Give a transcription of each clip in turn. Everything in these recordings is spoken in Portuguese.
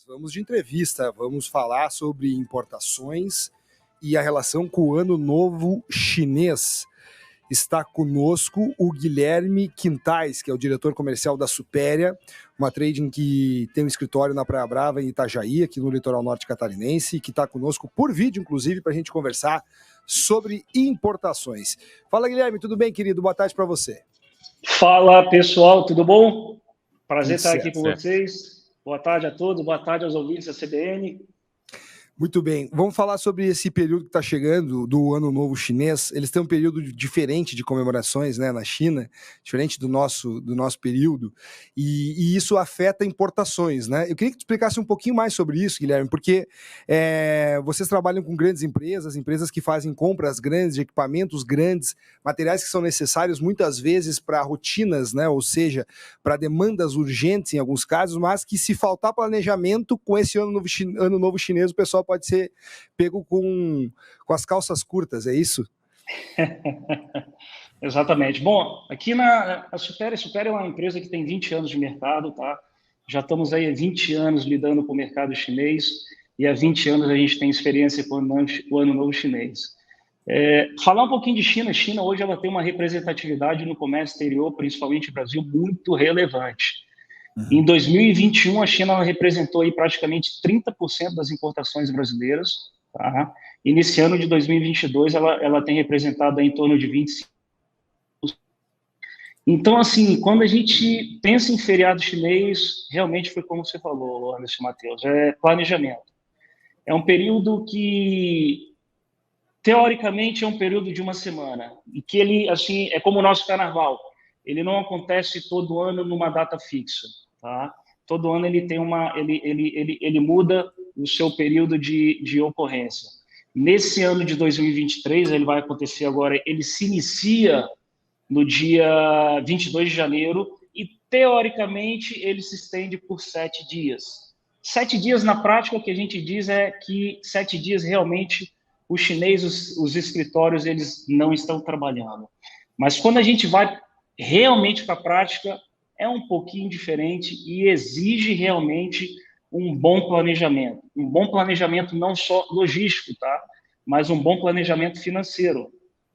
Vamos de entrevista, vamos falar sobre importações e a relação com o Ano Novo Chinês. Está conosco o Guilherme Quintais, que é o diretor comercial da Supéria, uma trading que tem um escritório na Praia Brava, em Itajaí, aqui no litoral norte catarinense, que está conosco por vídeo, inclusive, para a gente conversar sobre importações. Fala, Guilherme, tudo bem, querido? Boa tarde para você. Fala, pessoal, tudo bom? Prazer Tudo estar aqui certo. com vocês. Boa tarde a todos, boa tarde aos ouvintes da CBN. Muito bem, vamos falar sobre esse período que está chegando do Ano Novo Chinês. Eles têm um período diferente de comemorações, né, na China, diferente do nosso período, e isso afeta importações, né? Eu queria que tu explicasse um pouquinho mais sobre isso, Guilherme, porque vocês trabalham com grandes empresas que fazem compras grandes, de equipamentos grandes, materiais que são necessários muitas vezes para rotinas, né, ou seja, para demandas urgentes em alguns casos, mas que se faltar planejamento com esse Ano Novo Chinês, o pessoal pode ser pego com as calças curtas, é isso? Exatamente. Bom, aqui a Supéria é uma empresa que tem 20 anos de mercado, tá? Já estamos aí há 20 anos lidando com o mercado chinês e há 20 anos a gente tem experiência com o Ano Novo Chinês. Falar um pouquinho de China. China hoje ela tem uma representatividade no comércio exterior, principalmente no Brasil, muito relevante. Em 2021, a China representou aí praticamente 30% das importações brasileiras, tá? E nesse ano de 2022, ela tem representado aí em torno de 25%. Então, assim, quando a gente pensa em feriado chinês, realmente foi como você falou, Anderson Matheus, é planejamento. É um período que, teoricamente, é um período de uma semana, e que ele, assim, é como o nosso carnaval, ele não acontece todo ano numa data fixa. Tá? Todo ano ele tem ele muda o seu período de ocorrência. Nesse ano de 2023, ele vai acontecer agora, ele se inicia no dia 22 de janeiro e, teoricamente, ele se estende por 7 dias. 7 dias, na prática, o que a gente diz é que 7 dias, realmente, os chineses, os escritórios, eles não estão trabalhando. Mas quando a gente vai realmente para a prática, é um pouquinho diferente e exige realmente um bom planejamento. Um bom planejamento não só logístico, tá? Mas um bom planejamento financeiro.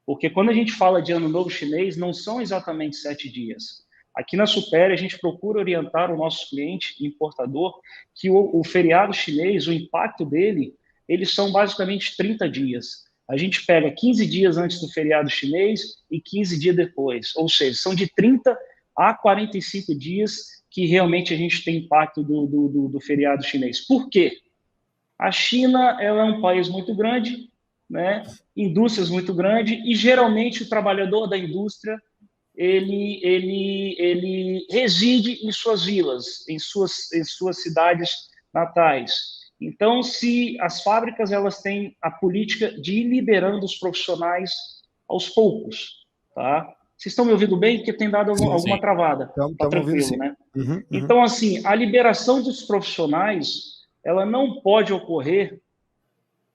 Porque quando a gente fala de Ano Novo Chinês, não são exatamente 7 dias. Aqui na Supéria, a gente procura orientar o nosso cliente importador que o feriado chinês, o impacto dele, eles são basicamente 30 dias. A gente pega 15 dias antes do feriado chinês e 15 dias depois. Ou seja, são de 30 a 45 dias que realmente a gente tem impacto do feriado chinês. Por quê? A China ela é um país muito grande, né? Indústrias muito grandes, e geralmente o trabalhador da indústria ele reside em suas vilas, em suas cidades natais. Então, se as fábricas elas têm a política de ir liberando os profissionais aos poucos, tá? Vocês estão me ouvindo bem? Porque tem dado alguma travada. Tá tranquilo, né? Uhum. Então, assim, a liberação dos profissionais, ela não pode ocorrer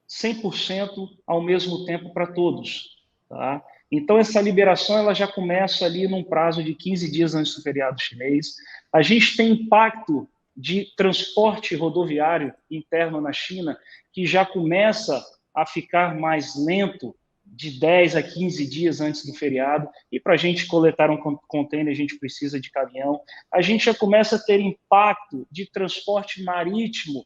100% ao mesmo tempo para todos, tá? Então, essa liberação ela já começa ali num prazo de 15 dias antes do feriado chinês. A gente tem impacto de transporte rodoviário interno na China, que já começa a ficar mais lento de 10 a 15 dias antes do feriado, e para a gente coletar um container, a gente precisa de caminhão. A gente já começa a ter impacto de transporte marítimo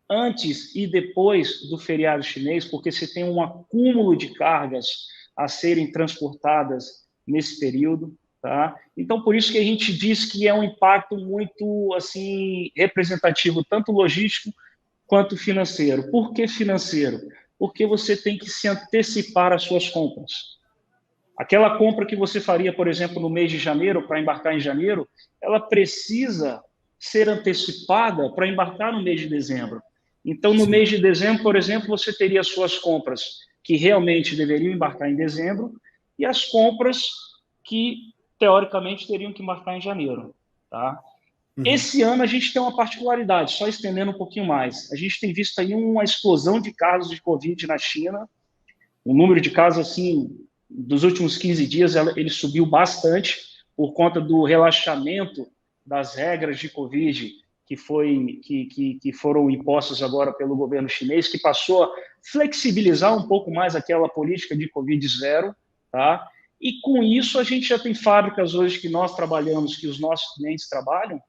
antes e depois do feriado chinês, porque você tem um acúmulo de cargas a serem transportadas nesse período, tá? Então, por isso que a gente diz que é um impacto muito, assim, representativo, tanto logístico quanto financeiro. Por que financeiro? Porque você tem que se antecipar às suas compras. Aquela compra que você faria, por exemplo, no mês de janeiro, para embarcar em janeiro, ela precisa ser antecipada para embarcar no mês de dezembro. Então, no mês de dezembro, por exemplo, você teria as suas compras que realmente deveriam embarcar em dezembro e as compras que, teoricamente, teriam que embarcar em janeiro. Tá? Esse ano a gente tem uma particularidade, só estendendo um pouquinho mais. A gente tem visto aí uma explosão de casos de Covid na China. O número de casos, assim, dos últimos 15 dias, ele subiu bastante por conta do relaxamento das regras de Covid que foram impostos agora pelo governo chinês, que passou a flexibilizar um pouco mais aquela política de Covid-0, tá? E com isso a gente já tem fábricas hoje que nós trabalhamos, que os nossos clientes trabalham,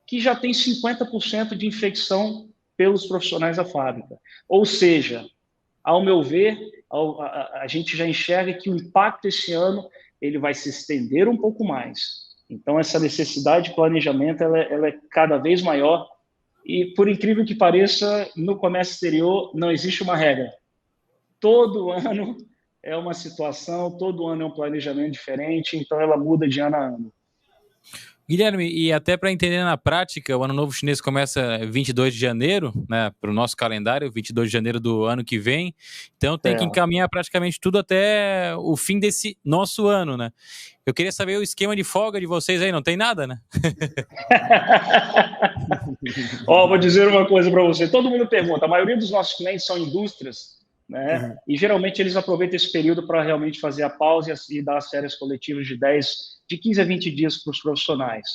que já tem 50% de infecção pelos profissionais da fábrica. Ou seja, ao meu ver, a gente já enxerga que o impacto esse ano ele vai se estender um pouco mais. Então, essa necessidade de planejamento ela é cada vez maior e, por incrível que pareça, no comércio exterior não existe uma regra. Todo ano é uma situação, todo ano é um planejamento diferente, então ela muda de ano a ano. Guilherme, e até para entender na prática, o Ano Novo Chinês começa 22 de janeiro, né, para o nosso calendário, 22 de janeiro do ano que vem, então tem que encaminhar praticamente tudo até o fim desse nosso ano, né? Eu queria saber o esquema de folga de vocês aí, não tem nada, né? Vou dizer uma coisa para você, todo mundo pergunta, a maioria dos nossos clientes são indústrias, né? E geralmente eles aproveitam esse período para realmente fazer a pausa e dar as férias coletivas de 15 a 20 dias para os profissionais.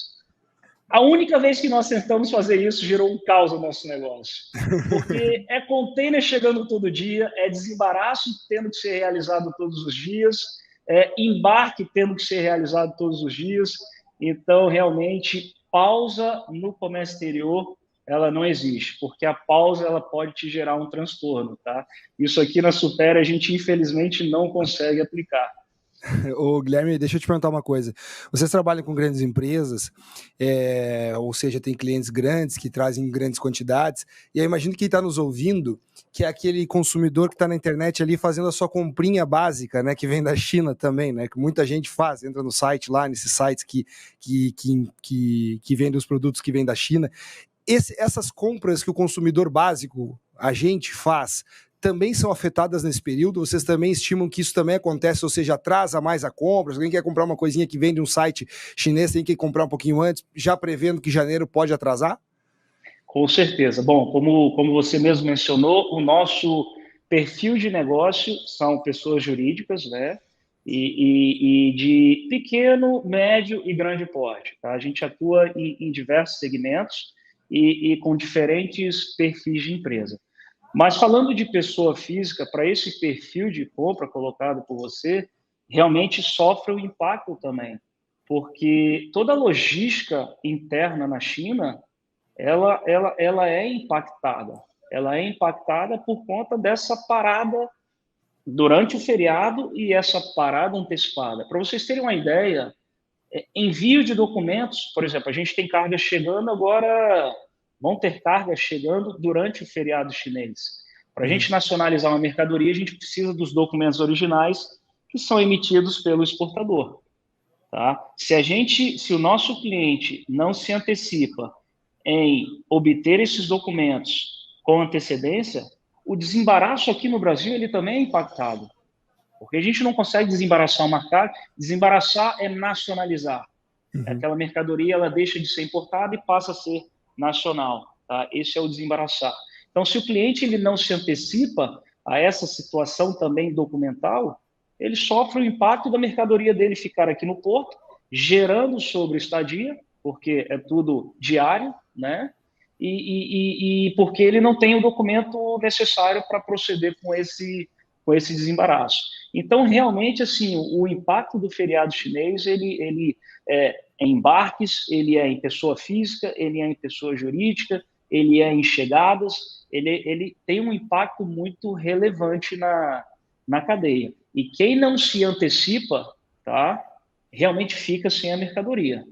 A única vez que nós tentamos fazer isso gerou um caos no nosso negócio, porque é container chegando todo dia, é desembaraço tendo que ser realizado todos os dias, é embarque tendo que ser realizado todos os dias, então realmente pausa no comércio exterior ela não existe, porque a pausa ela pode te gerar um transtorno, tá? Isso aqui na Supera a gente infelizmente não consegue aplicar. Ô, Guilherme, deixa eu te perguntar uma coisa. Vocês trabalham com grandes empresas, ou seja, tem clientes grandes que trazem grandes quantidades, e eu imagino que quem está nos ouvindo, que é aquele consumidor que está na internet ali fazendo a sua comprinha básica, né, que vem da China também, né, que muita gente faz, entra no site lá, nesses sites que vendem os produtos que vêm da China. Essas compras que o consumidor básico, a gente faz, também são afetadas nesse período? Vocês também estimam que isso também acontece, ou seja, atrasa mais a compra? Se alguém quer comprar uma coisinha que vem de um site chinês, tem que comprar um pouquinho antes, já prevendo que janeiro pode atrasar? Com certeza. Bom, como você mesmo mencionou, o nosso perfil de negócio são pessoas jurídicas, né? E de pequeno, médio e grande porte. Tá? A gente atua em diversos segmentos e com diferentes perfis de empresa. Mas falando de pessoa física, para esse perfil de compra colocado por você, realmente sofre um impacto também, porque toda a logística interna na China, ela é impactada. Ela é impactada por conta dessa parada durante o feriado e essa parada antecipada. Para vocês terem uma ideia, envio de documentos, por exemplo, a gente tem cargas chegando agora, vão ter cargas chegando durante o feriado chinês. Para a gente nacionalizar uma mercadoria, a gente precisa dos documentos originais que são emitidos pelo exportador. Tá? Se o nosso cliente não se antecipa em obter esses documentos com antecedência, o desembaraço aqui no Brasil ele também é impactado. Porque a gente não consegue desembaraçar uma carga. Desembaraçar é nacionalizar. Aquela mercadoria ela deixa de ser importada e passa a ser nacional. Tá? Esse é o desembaraçar. Então, se o cliente ele não se antecipa a essa situação também documental, ele sofre o impacto da mercadoria dele ficar aqui no porto, gerando sobre estadia, porque é tudo diário, né? E porque ele não tem o documento necessário para proceder com esse desembaraço. Então, realmente, assim, o impacto do feriado chinês, ele é em embarques, ele é em pessoa física, ele é em pessoa jurídica, ele é em chegadas, ele tem um impacto muito relevante na cadeia. E quem não se antecipa, tá, realmente fica sem a mercadoria.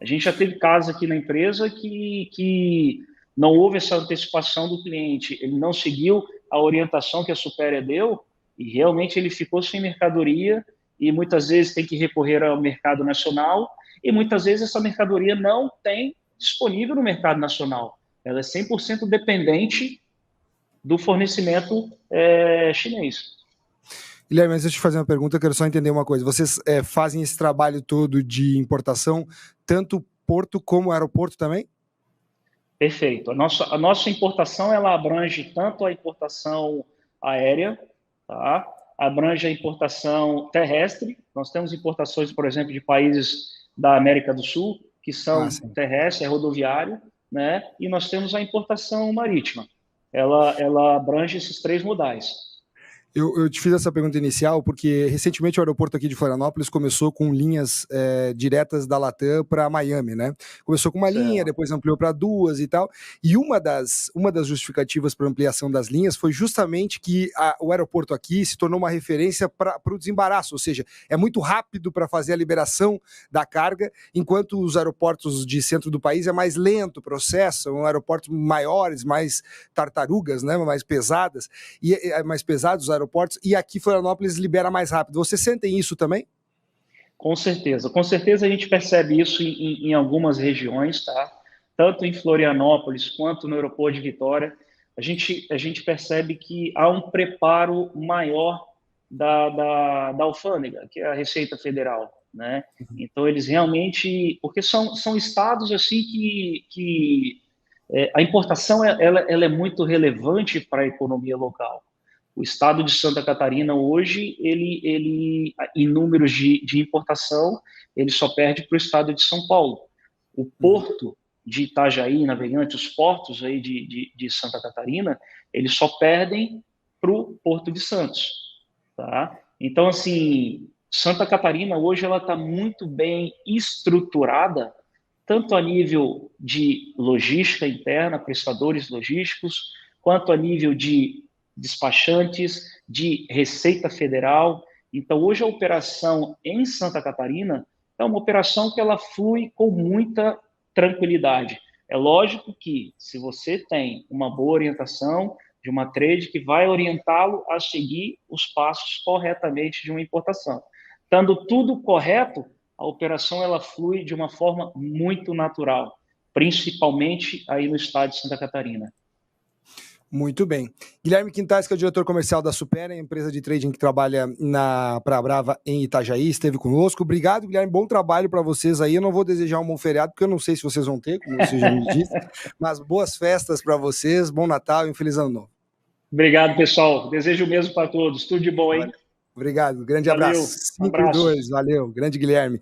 A gente já teve casos aqui na empresa que não houve essa antecipação do cliente, ele não seguiu a orientação que a Supera deu e realmente ele ficou sem mercadoria e muitas vezes tem que recorrer ao mercado nacional e muitas vezes essa mercadoria não tem disponível no mercado nacional. Ela é 100% dependente do fornecimento chinês. Guilherme, antes de te fazer uma pergunta, eu quero só entender uma coisa. Vocês fazem esse trabalho todo de importação, tanto porto como aeroporto também? Perfeito. A nossa importação ela abrange tanto a importação aérea, tá? Abrange a importação terrestre. Nós temos importações, por exemplo, de países da América do Sul, que são terrestres, é rodoviário, né? E nós temos a importação marítima. Ela abrange esses 3 modais. Eu te fiz essa pergunta inicial porque recentemente o aeroporto aqui de Florianópolis começou com linhas diretas da Latam para Miami, né? Começou com uma linha, depois ampliou para 2 e tal. E uma das justificativas para ampliação das linhas foi justamente que o aeroporto aqui se tornou uma referência para o desembaraço, ou seja, é muito rápido para fazer a liberação da carga, enquanto os aeroportos de centro do país é mais lento o processo, são aeroportos maiores, mais tartarugas, né? Mais pesadas, e mais pesados os aeroportos, e aqui Florianópolis libera mais rápido. Vocês sentem isso também? Com certeza a gente percebe isso em algumas regiões, tá? Tanto em Florianópolis quanto no aeroporto de Vitória, a gente percebe que há um preparo maior da alfândega, que é a Receita Federal, né? Então eles realmente, porque são estados assim que a importação ela é muito relevante para a economia local. O estado de Santa Catarina hoje, ele em números de importação, ele só perde para o estado de São Paulo. O porto de Itajaí, Navegante, os portos aí de Santa Catarina, eles só perdem para o Porto de Santos. Tá? Então, assim, Santa Catarina hoje ela está muito bem estruturada, tanto a nível de logística interna, prestadores logísticos, quanto a nível de despachantes, de Receita Federal. Então, hoje a operação em Santa Catarina é uma operação que ela flui com muita tranquilidade. É lógico que, se você tem uma boa orientação de uma trade que vai orientá-lo a seguir os passos corretamente de uma importação. Estando tudo correto, a operação ela flui de uma forma muito natural, principalmente aí no estado de Santa Catarina. Muito bem. Guilherme Quintais, que é o diretor comercial da Supera, empresa de trading que trabalha na Praia Brava em Itajaí, esteve conosco. Obrigado, Guilherme. Bom trabalho para vocês aí. Eu não vou desejar um bom feriado, porque eu não sei se vocês vão ter, como você já me disse, mas boas festas para vocês, bom Natal e um feliz ano novo. Obrigado, pessoal. Desejo o mesmo para todos. Tudo de bom, hein? Obrigado. Grande abraço. 5-2. Valeu. Grande Guilherme.